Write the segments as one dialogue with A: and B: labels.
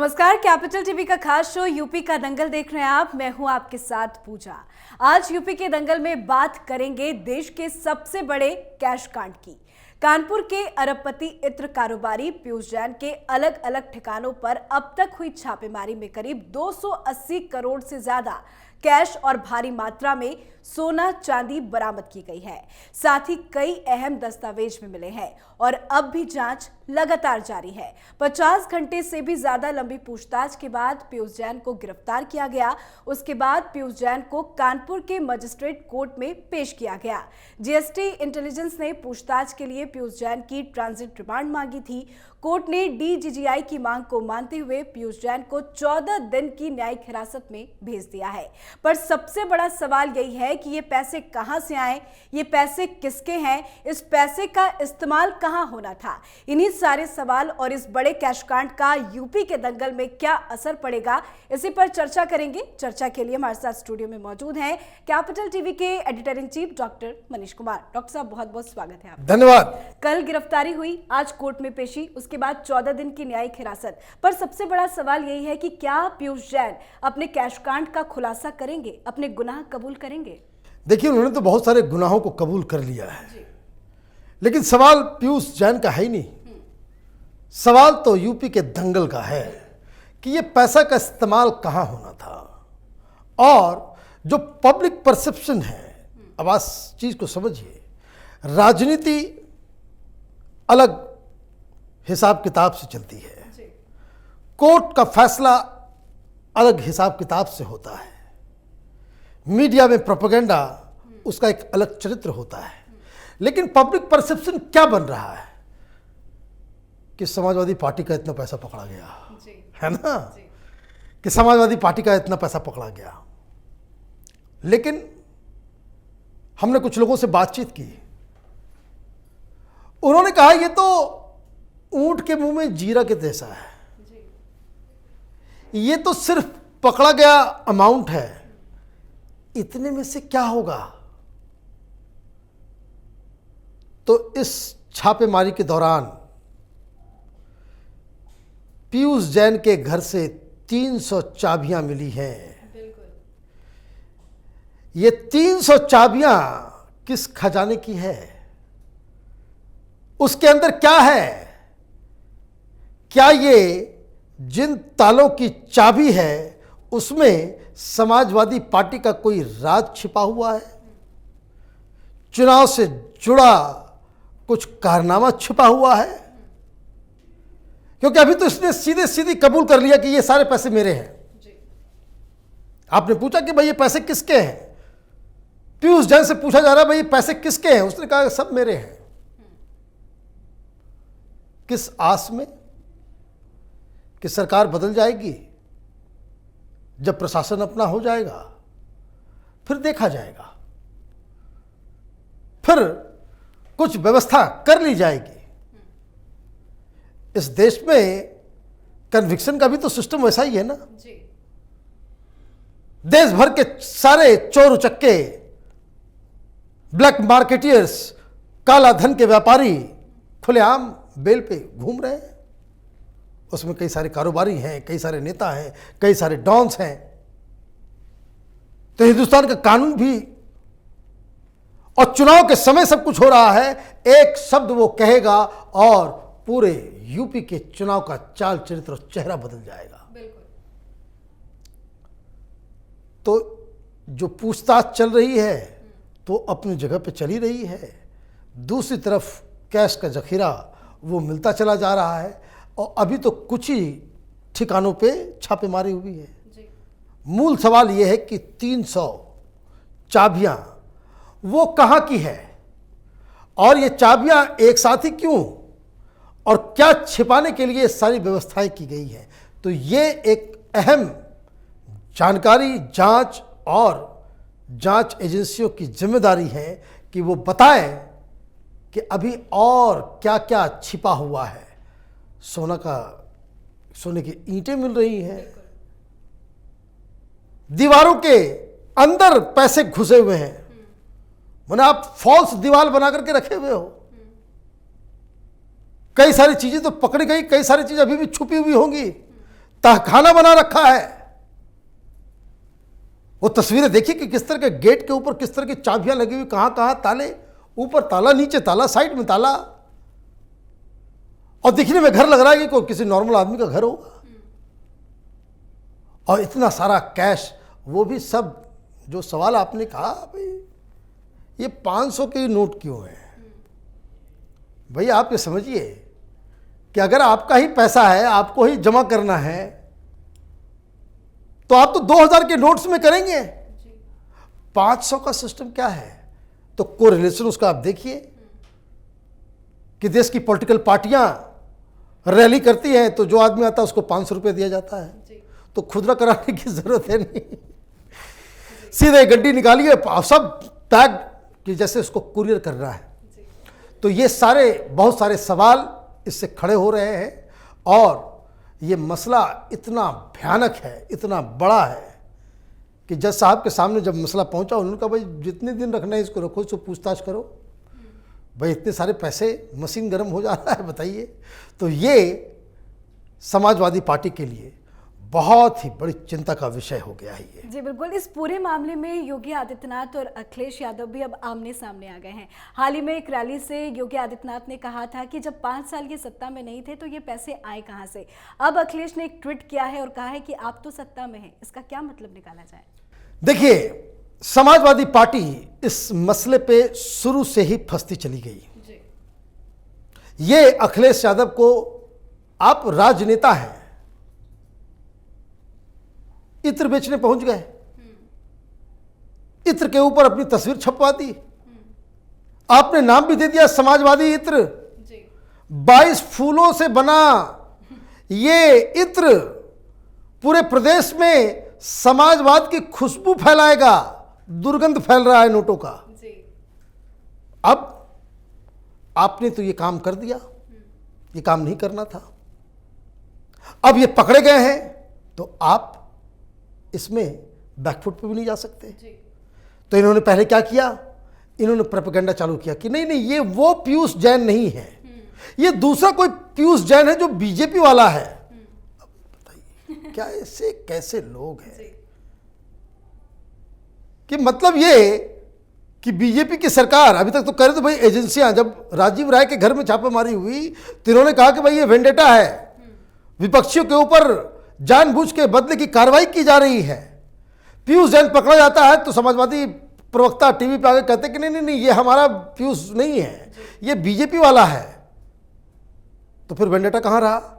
A: नमस्कार, capital TV का खास शो यूपी का दंगल देख रहे हैं आप। मैं हूं आपके साथ पूजा। आज यूपी के दंगल में बात करेंगे देश के सबसे बड़े कैश कांड की। कानपुर के अरबपति इत्र कारोबारी पीयूष जैन के अलग अलग ठिकानों पर अब तक हुई छापेमारी में करीब 280 करोड़ से ज्यादा कैश और भारी मात्रा में सोना चांदी बरामद की गई है। साथ ही कई अहम दस्तावेज भी मिले हैं और अब भी जांच लगातार जारी है। 50 घंटे से भी ज्यादा लंबी पूछताछ के बाद पीयूष जैन को गिरफ्तार किया गया। उसके बाद पीयूष जैन को कानपुर के मजिस्ट्रेट कोर्ट में पेश किया गया। जीएसटी इंटेलिजेंस ने पूछताछ के लिए पीयूष जैन की ट्रांजिट रिमांड मांगी थी। कोर्ट ने डीजीजीआई की मांग को मानते हुए पीयूष जैन को 14 दिन की न्यायिक हिरासत में भेज दिया है। पर सबसे बड़ा सवाल यही है कि ये पैसे कहां से आए, ये पैसे किसके हैं, इस पैसे का इस्तेमाल कहां होना था। इन्हीं सारे सवाल और इस बड़े कैश कांड का यूपी के दंगल में क्या असर पड़ेगा, इसी पर चर्चा करेंगे। चर्चा के लिए हमारे साथ स्टूडियो में मौजूद हैं कैपिटल टीवी के editor in chief doctor Manish Kumar. Doctor साहब, बहुत बहुत स्वागत है आपका।
B: धन्यवाद।
A: कल गिरफ्तारी हुई, आज कोर्ट में पेशी, उसके बाद 14 दिन की न्यायिक हिरासत। पर सबसे बड़ा सवाल यही है कि क्या पीयूष जैन अपने कैश कांड का खुलासा करेंगे, अपने गुनाह कबूल करेंगे?
B: देखिए, उन्होंने तो बहुत सारे गुनाहों को कबूल कर लिया है, लेकिन सवाल पीयूष जैन का है ही नहीं। सवाल तो यूपी के दंगल का है कि ये पैसा का इस्तेमाल कहां होना था और जो पब्लिक परसेप्शन है। अब आज चीज को समझिए, राजनीति अलग हिसाब किताब से चलती है, कोर्ट का फैसला अलग हिसाब किताब से होता है, मीडिया में प्रोपेगेंडा उसका एक अलग चरित्र होता है। लेकिन पब्लिक परसेप्शन क्या बन रहा है कि समाजवादी पार्टी का इतना पैसा पकड़ा गया, है ना, कि समाजवादी पार्टी का इतना पैसा पकड़ा गया। लेकिन हमने कुछ लोगों से बातचीत की, उन्होंने कहा ये तो ऊंट के मुंह में जीरा के जैसा है, ये तो सिर्फ पकड़ा गया अमाउंट है, इतने में से क्या होगा। तो इस छापेमारी के दौरान पीयूष जैन के घर से 300 चाबियां मिली हैं। ये 300 चाबियां किस खजाने की है, उसके अंदर क्या है, क्या ये जिन तालों की चाबी है उसमें समाजवादी पार्टी का कोई राज छिपा हुआ है, चुनाव से जुड़ा कुछ कारनामा छिपा हुआ है। क्योंकि अभी तो इसने सीधे सीधे कबूल कर लिया कि ये सारे पैसे मेरे हैं। आपने पूछा कि भाई ये पैसे किसके हैं, पीयूष जैन से पूछा जा रहा है भाई ये पैसे किसके हैं, उसने कहा सब मेरे हैं। किस आस में कि सरकार बदल जाएगी, जब प्रशासन अपना हो जाएगा फिर देखा जाएगा, फिर कुछ व्यवस्था कर ली जाएगी। इस देश में कन्विक्शन का भी तो सिस्टम वैसा ही है ना। देश भर के सारे चोर उचक्के, ब्लैक मार्केटियर्स, काला धन के व्यापारी खुलेआम बेल पे घूम रहे हैं। उसमें कई सारे कारोबारी हैं, कई सारे नेता हैं, कई सारे डॉन्स हैं। तो हिंदुस्तान का कानून भी और चुनाव के समय सब कुछ हो रहा है। एक शब्द वो कहेगा और पूरे यूपी के चुनाव का चाल चरित्र और चेहरा बदल जाएगा।
A: बिल्कुल।
B: तो जो पूछताछ चल रही है तो अपनी जगह पे चली रही है, दूसरी तरफ कैश का जखीरा वो मिलता चला जा रहा है और अभी तो कुछ ही ठिकानों पे छापेमारी हुई है। मूल सवाल यह है कि 300 चाबियां वो कहां की है और ये चाबियां एक साथ ही क्यों और क्या छिपाने के लिए सारी व्यवस्थाएं की गई हैं। तो ये एक अहम जानकारी जांच और जांच एजेंसियों की जिम्मेदारी है कि वो बताएं कि अभी और क्या क्या छिपा हुआ है। सोने की ईंटें मिल रही हैं, दीवारों के अंदर पैसे घुसे हुए हैं, माने आप फॉल्स दीवार बना करके रखे हुए हो। कई सारी चीजें तो पकड़ी गई, कई सारी चीजें अभी भी छुपी हुई होंगी। तहखाना बना रखा है। वो तस्वीरें देखिए कि किस तरह के गेट के ऊपर किस तरह की चाबियां लगी हुई, कहां कहां ताले, ऊपर ताला, नीचे ताला, साइड में ताला, और दिखने में घर लग रहा है कि कोई किसी नॉर्मल आदमी का घर होगा। और इतना सारा कैश, वो भी सब, जो सवाल आपने कहा भाई ये 500 के नोट क्यों है, भाई आप ये समझिए कि अगर आपका ही पैसा है, आपको ही जमा करना है, तो आप तो 2000 के नोट्स में करेंगे। 500 का सिस्टम क्या है? तो कोरिलेशन उसका आप देखिए कि देश की पॉलिटिकल पार्टियां रैली करती हैं तो जो आदमी आता है उसको 500 रुपये दिया जाता है। तो खुदरा कराने की जरूरत है नहीं, सीधे गड्डी निकालिए, सब पैक कि जैसे उसको कुरियर करना है। तो ये सारे बहुत सारे सवाल इससे खड़े हो रहे हैं, और ये मसला इतना भयानक है, इतना बड़ा है कि जज साहब के सामने जब मसला पहुंचा, उन्होंने कहा भाई जितने दिन रखना है इसको रखो, इसको पूछताछ करो। भाई इतने सारे पैसे, मशीन गर्म हो जा रहा है, बताइए। तो ये समाजवादी पार्टी के लिए बहुत ही बड़ी चिंता का विषय हो गया है ये।
A: जी बिल्कुल। इस पूरे मामले में योगी आदित्यनाथ और अखिलेश यादव भी अब आमने सामने आ गए हैं। हाल ही में एक रैली से योगी आदित्यनाथ ने कहा था कि जब 5 साल ये सत्ता में नहीं थे तो ये पैसे आए कहां से। अब अखिलेश ने एक ट्वीट किया है और कहा है कि आप तो सत्ता में हैं, इसका क्या मतलब निकाला जाए?
B: देखिए, समाजवादी पार्टी इस मसले पे शुरू से ही फंसती चली गई। ये अखिलेश यादव को, आप राजनेता हैं, इत्र बेचने पहुंच गए, इत्र के ऊपर अपनी तस्वीर छपवा दी, आपने नाम भी दे दिया समाजवादी इत्र। 22 फूलों से बना ये इत्र पूरे प्रदेश में समाजवाद की खुशबू फैलाएगा। दुर्गंध फैल रहा है नोटों का। अब आपने तो ये काम कर दिया, ये काम नहीं करना था। अब ये पकड़े गए हैं तो आप इसमें बैकफुट पे भी नहीं जा सकते। तो इन्होंने पहले क्या किया, इन्होंने प्रोपेगेंडा चालू किया कि नहीं नहीं, ये वो पीयूष जैन नहीं है, ये दूसरा कोई पीयूष जैन है जो बीजेपी वाला है। अब बताइए क्या ऐसे कैसे लोग हैं कि मतलब ये कि बीजेपी की सरकार अभी तक तो करे तो भाई एजेंसियां, जब राजीव राय के घर में छापेमारी हुई तो इन्होंने कहा कि भाई ये वेंडेटा है, विपक्षियों के ऊपर जानबूझ के बदले की कार्रवाई की जा रही है। पीयूष जैन पकड़ा जाता है तो समाजवादी प्रवक्ता टीवी पे आगे कहते कि नहीं नहीं नहीं, ये हमारा पीयूष नहीं है, ये बीजेपी वाला है। तो फिर वेंडेटा कहां रहा?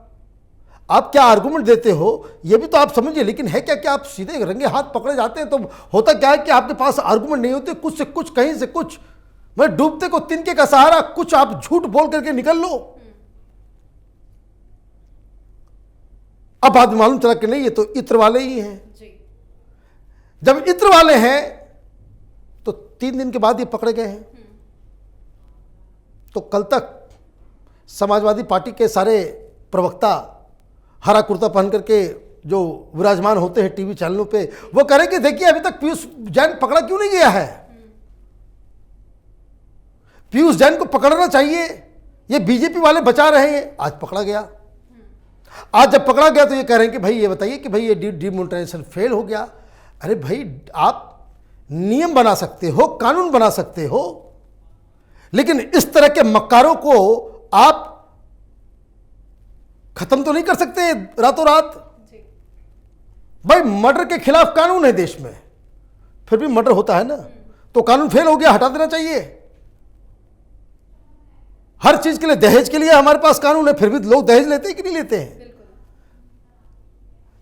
B: आप क्या आर्गुमेंट देते हो ये भी तो आप समझिए। लेकिन है क्या कि आप सीधे रंगे हाथ पकड़े जाते हैं तो होता क्या है कि आपके पास आर्गुमेंट नहीं होते, कुछ से कुछ, कहीं से कुछ, मैं डूबते को तिनके का सहारा, कुछ आप झूठ बोल करके निकल लो। अब बाद में मालूम चला कि नहीं ये तो इत्र वाले ही हैं। जब इत्र वाले हैं तो 3 दिन के बाद ये पकड़े गए हैं। तो कल तक समाजवादी पार्टी के सारे प्रवक्ता हरा कुर्ता पहन करके जो विराजमान होते हैं टीवी चैनलों पे, वो कह रहे कि देखिए अभी तक पीयूष जैन पकड़ा क्यों नहीं गया है, पीयूष जैन को पकड़ना चाहिए, ये बीजेपी वाले बचा रहे हैं। आज पकड़ा गया। आज जब पकड़ा गया तो ये कह रहे हैं कि भाई ये बताइए कि भाई ये डिमोनेटाइजेशन फेल हो गया। अरे भाई, आप नियम बना सकते हो, कानून बना सकते हो, लेकिन इस तरह के मक्कारों को आप खत्म तो नहीं कर सकते रातों रात। भाई मर्डर के खिलाफ कानून है देश में, फिर भी मर्डर होता है ना, तो कानून फेल हो गया, हटा देना चाहिए। हर चीज के लिए, दहेज के लिए हमारे पास कानून है, फिर भी लोग दहेज लेते हैं कि नहीं लेते हैं।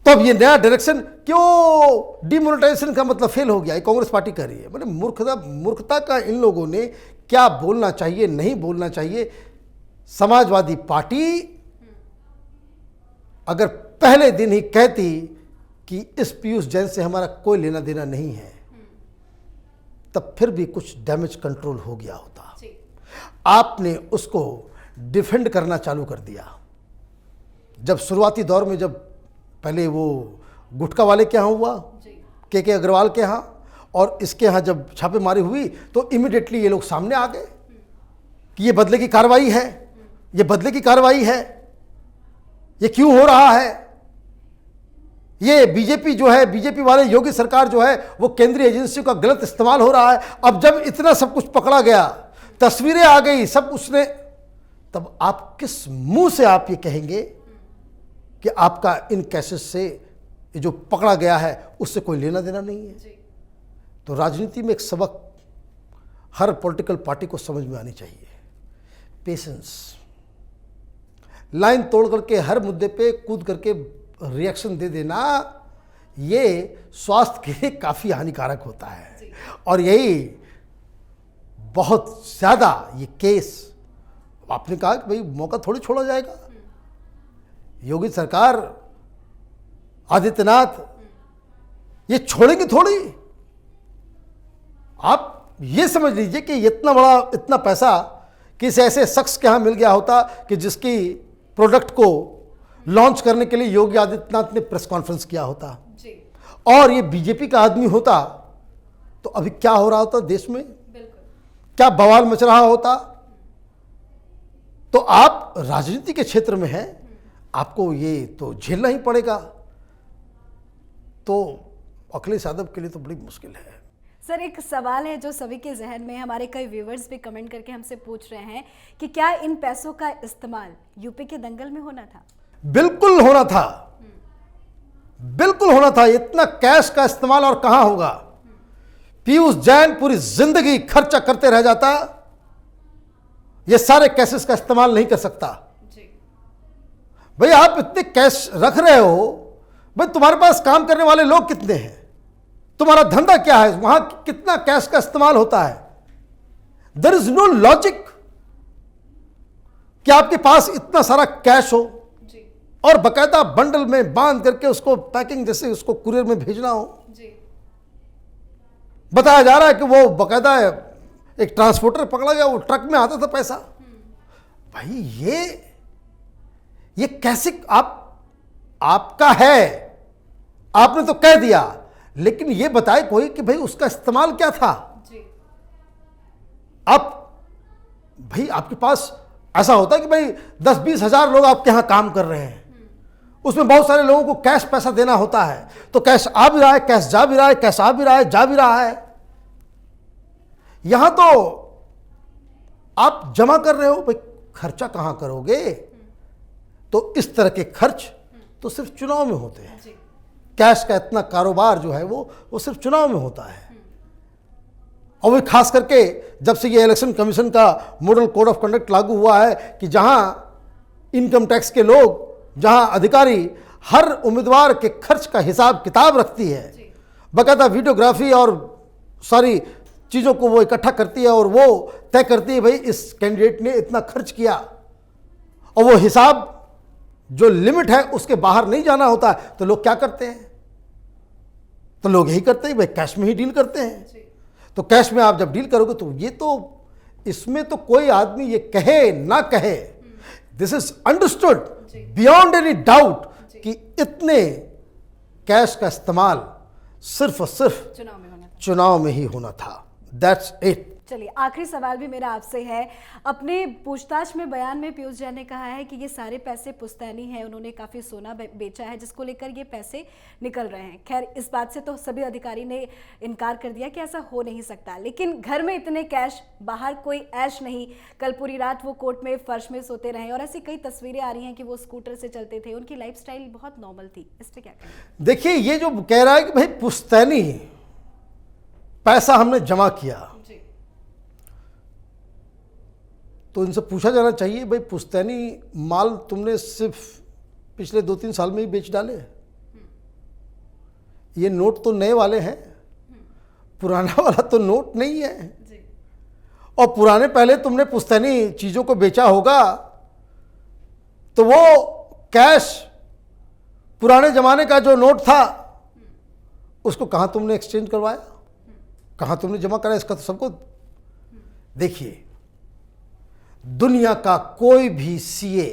B: तो अब ये नया डायरेक्शन क्यों, डिमोनेटाइजेशन का मतलब फेल हो गया, कांग्रेस पार्टी कर रही है। मतलब मूर्खता का इन लोगों ने क्या बोलना चाहिए, नहीं बोलना चाहिए। समाजवादी पार्टी अगर पहले दिन ही कहती कि इस पीयूष जैन से हमारा कोई लेना देना नहीं है, तब फिर भी कुछ डैमेज कंट्रोल हो गया होता। आपने उसको डिफेंड करना चालू कर दिया। जब शुरुआती दौर में, जब पहले वो गुटखा वाले के यहाँ हुआ, के अग्रवाल के यहाँ, और इसके यहाँ जब छापेमारी हुई तो इमीडिएटली ये लोग सामने आ गए कि ये बदले की कार्रवाई है, ये बदले की कार्रवाई है, ये क्यों हो रहा है। ये बीजेपी जो है, बीजेपी वाले योगी सरकार जो है, वो केंद्रीय एजेंसियों का गलत इस्तेमाल हो रहा है। अब जब इतना सब कुछ पकड़ा गया, तस्वीरें आ गई, सब उसने, तब आप किस मुंह से आप ये कहेंगे कि आपका इन केसेस से ये जो पकड़ा गया है उससे कोई लेना देना नहीं है? तो राजनीति में एक सबक हर पॉलिटिकल पार्टी को समझ में आनी चाहिए, पेशेंस। लाइन तोड़ करके हर मुद्दे पे कूद करके रिएक्शन दे देना, ये स्वास्थ्य के लिए काफ़ी हानिकारक होता है। और यही बहुत ज़्यादा ये केस, आपने कहा कि भाई मौका थोड़ी छोड़ा जाएगा। योगी सरकार, आदित्यनाथ ये छोड़ेंगे थोड़ी। आप ये समझ लीजिए कि इतना बड़ा, इतना पैसा किसी ऐसे शख्स के यहाँ मिल गया होता कि जिसकी प्रोडक्ट को लॉन्च करने के लिए योगी आदित्यनाथ ने प्रेस कॉन्फ्रेंस किया होता जी। और ये बीजेपी का आदमी होता तो अभी क्या हो रहा होता देश में, क्या बवाल मच रहा होता। तो आप राजनीति के क्षेत्र में हैं, आपको ये तो झेलना ही पड़ेगा। तो अखिलेश यादव के लिए तो बड़ी मुश्किल है।
A: सर, एक सवाल है जो सभी के जहन में, हमारे कई व्यूवर्स भी कमेंट करके हमसे पूछ रहे हैं कि क्या इन पैसों का इस्तेमाल यूपी के दंगल में होना था?
B: बिल्कुल होना था, बिल्कुल होना था। इतना कैश का इस्तेमाल और कहां होगा? पीयूष जैन पूरी जिंदगी खर्चा करते रह जाता, ये सारे कैशेस का इस्तेमाल नहीं कर सकता। भाई आप इतने कैश रख रहे हो, भाई तुम्हारे पास काम करने वाले लोग कितने हैं, तुम्हारा धंधा क्या है, वहां कितना कैश का इस्तेमाल होता है? देयर इज नो लॉजिक कि आपके पास इतना सारा कैश हो और बकायदा बंडल में बांध करके उसको पैकिंग, जैसे उसको कुरियर में भेजना हो। बताया जा रहा है कि वो बकायदा एक ट्रांसपोर्टर पकड़ा गया, वो ट्रक में आता था पैसा। भाई ये कैसे आपका है, आपने तो कह दिया, लेकिन ये बताए कोई कि भाई उसका इस्तेमाल क्या था। आप भाई आपके पास ऐसा होता है कि भाई 10-20 हजार लोग आपके यहां काम कर रहे हैं, उसमें बहुत सारे लोगों को कैश पैसा देना होता है, तो कैश आ भी रहा है, कैश जा भी रहा है, कैश आ भी रहा है, जा भी रहा है। यहां तो आप जमा कर रहे हो, भाई खर्चा कहां करोगे? तो इस तरह के खर्च तो सिर्फ चुनाव में होते हैं। कैश का इतना कारोबार जो है वो सिर्फ चुनाव में होता है। और वो खास करके जब से ये इलेक्शन कमीशन का मॉडल कोड ऑफ कंडक्ट लागू हुआ है कि जहां इनकम टैक्स के लोग, जहां अधिकारी हर उम्मीदवार के खर्च का हिसाब किताब रखती है, बाकायदा वीडियोग्राफी और सारी चीज़ों को वो इकट्ठा करती है और वो तय करती है भाई इस कैंडिडेट ने इतना खर्च किया, और वो हिसाब जो लिमिट है उसके बाहर नहीं जाना होता है, तो लोग क्या करते हैं? तो लोग यही करते हैं भाई कैश में ही डील करते हैं। तो कैश में आप जब डील करोगे तो ये तो, इसमें तो कोई आदमी ये कहे ना कहे, this is understood beyond any doubt कि इतने कैश का इस्तेमाल सिर्फ और सिर्फ चुनाव में ही होना था। That's it.
A: चलिए, आखिरी सवाल भी मेरा आपसे है। अपने पूछताछ में बयान में पीयूष जैन ने कहा है कि ये सारे पैसे पुश्तैनी हैं, उन्होंने काफ़ी सोना बेचा है जिसको लेकर ये पैसे निकल रहे हैं। खैर, इस बात से तो सभी अधिकारी ने इनकार कर दिया कि ऐसा हो नहीं सकता, लेकिन घर में इतने कैश, बाहर कोई ऐश नहीं। कल पूरी रात वो कोर्ट में फर्श में सोते रहे और ऐसी कई तस्वीरें आ रही हैं कि वो स्कूटर से चलते थे, उनकी लाइफस्टाइल बहुत नॉर्मल थी। इस पर क्या कहें?
B: देखिए, ये जो कह रहा है कि भाई पुश्तैनी पैसा हमने जमा किया, तो इनसे पूछा जाना चाहिए भाई पुश्तैनी माल तुमने सिर्फ पिछले 2-3 साल में ही बेच डाले? ये नोट तो नए वाले हैं, पुराना वाला तो नोट नहीं है। और पुराने पहले तुमने पुश्तैनी चीज़ों को बेचा होगा तो वो कैश, पुराने ज़माने का जो नोट था उसको कहाँ तुमने एक्सचेंज करवाया, कहाँ तुमने जमा कराया? इसका तो सबको देखिए, दुनिया का कोई भी सीए,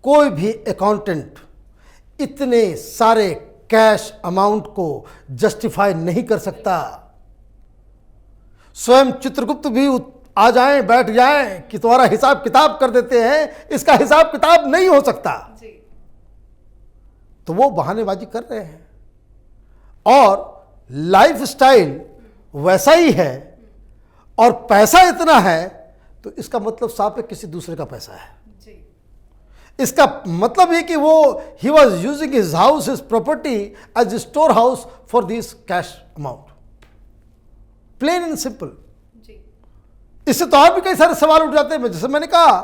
B: कोई भी अकाउंटेंट इतने सारे कैश अमाउंट को जस्टिफाई नहीं कर सकता। स्वयं चित्रगुप्त भी आ जाएं, बैठ जाएं कि तुम्हारा हिसाब किताब कर देते हैं, इसका हिसाब किताब नहीं हो सकता। तो वो बहानेबाजी कर रहे हैं। और लाइफ स्टाइल वैसा ही है और पैसा इतना है, तो इसका मतलब साफ है किसी दूसरे का पैसा है। इसका मतलब है कि वो he was using his house, his property as store house for this cash amount, plain and simple. इससे तो और भी कई सारे सवाल उठ जाते हैं। जैसे मैंने कहा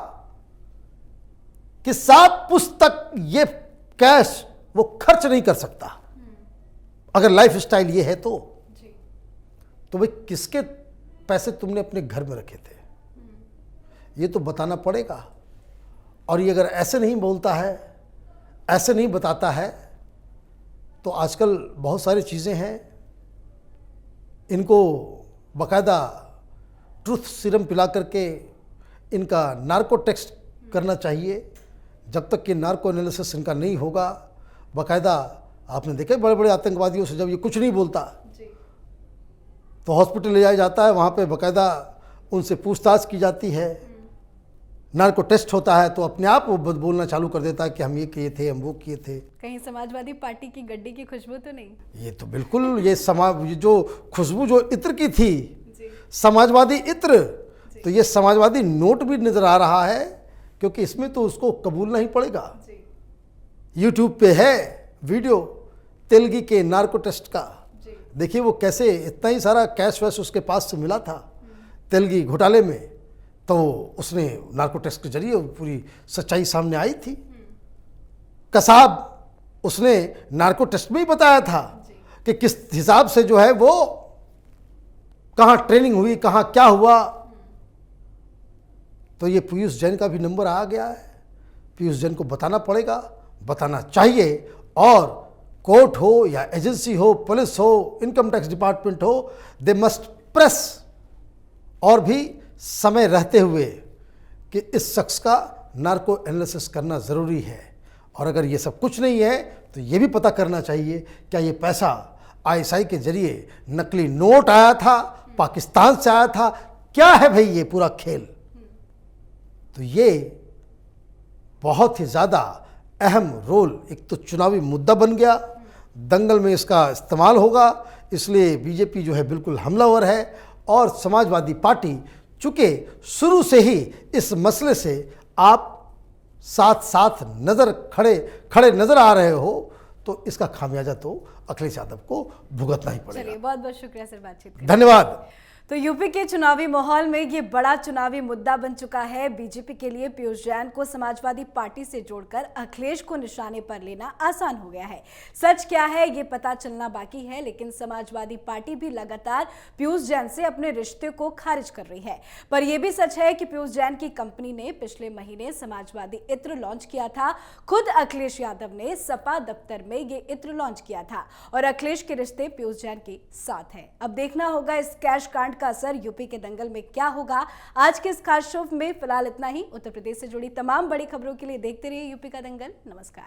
B: कि 7 पुश्त तक ये कैश वो खर्च नहीं कर सकता अगर लाइफ स्टाइल ये है तो भाई किसके पैसे तुमने अपने घर में रखे थे, ये तो बताना पड़ेगा। और ये अगर ऐसे नहीं बोलता है, ऐसे नहीं बताता है, तो आजकल बहुत सारी चीज़ें हैं, इनको बाकायदा ट्रुथ सीरम पिला करके इनका नार्को टेस्ट करना चाहिए। जब तक कि नार्को एनालिसिस इनका नहीं होगा, बाकायदा आपने देखे बड़े बड़े आतंकवादियों से जब ये कुछ नहीं बोलता तो हॉस्पिटल ले जाया जाता है, वहाँ पे बाकायदा उनसे पूछताछ की जाती है, नार्को टेस्ट होता है, तो अपने आप वो बोलना चालू कर देता है कि हम ये किए थे, हम वो किए थे।
A: कहीं समाजवादी पार्टी की गड्डी की खुशबू तो नहीं?
B: ये तो बिल्कुल, ये जो खुशबू जो इत्र की थी, समाजवादी इत्र, तो ये समाजवादी नोट भी नजर आ रहा है, क्योंकि इसमें तो उसको कबूलना ही पड़ेगा। यूट्यूब पे है वीडियो तेलगी के नार्को टेस्ट का, देखिए वो कैसे इतना ही सारा कैश वैश उसके पास से मिला था तेलगी घोटाले में, तो उसने नार्को टेस्ट के जरिए पूरी सच्चाई सामने आई थी। कसाब उसने नार्को टेस्ट में ही बताया था कि किस हिसाब से जो है वो कहाँ ट्रेनिंग हुई, कहाँ क्या हुआ। तो ये पीयूष जैन का भी नंबर आ गया है। पीयूष जैन को बताना पड़ेगा, बताना चाहिए, और कोर्ट हो या एजेंसी हो, पुलिस हो, इनकम टैक्स डिपार्टमेंट हो, दे मस्ट प्रेस, और भी समय रहते हुए, कि इस शख्स का नार्को एनालिसिस करना ज़रूरी है। और अगर ये सब कुछ नहीं है तो ये भी पता करना चाहिए क्या ये पैसा आईएसआई के जरिए नकली नोट आया था, पाकिस्तान से आया था, क्या है भाई ये पूरा खेल। तो ये बहुत ही ज़्यादा अहम रोल, एक तो चुनावी मुद्दा बन गया, दंगल में इसका इस्तेमाल होगा, इसलिए बीजेपी जो है बिल्कुल हमलावर है। और समाजवादी पार्टी चूँकि शुरू से ही इस मसले से आप साथ साथ खड़े नज़र आ रहे हो, तो इसका खामियाजा तो अखिलेश यादव को भुगतना ही पड़ेगा।
A: चलिए, बहुत बहुत शुक्रिया सर बातचीत करने।
B: धन्यवाद।
A: तो यूपी के चुनावी माहौल में ये बड़ा चुनावी मुद्दा बन चुका है। बीजेपी के लिए पीयूष जैन को समाजवादी पार्टी से जोड़कर अखिलेश को निशाने पर लेना आसान हो गया है। सच क्या है ये पता चलना बाकी है, लेकिन समाजवादी पार्टी भी लगातार पीयूष जैन से अपने रिश्ते को खारिज कर रही है। पर यह भी सच है कि पीयूष जैन की कंपनी ने पिछले महीने समाजवादी इत्र लॉन्च किया था। खुद अखिलेश यादव ने सपा दफ्तर में ये इत्र लॉन्च किया था, और अखिलेश के रिश्ते पीयूष जैन के साथ है। अब देखना होगा इस कैश कांड का असर यूपी के दंगल में क्या होगा। आज के इस खास शो में फिलहाल इतना ही। उत्तर प्रदेश से जुड़ी तमाम बड़ी खबरों के लिए देखते रहिए यूपी का दंगल। नमस्कार।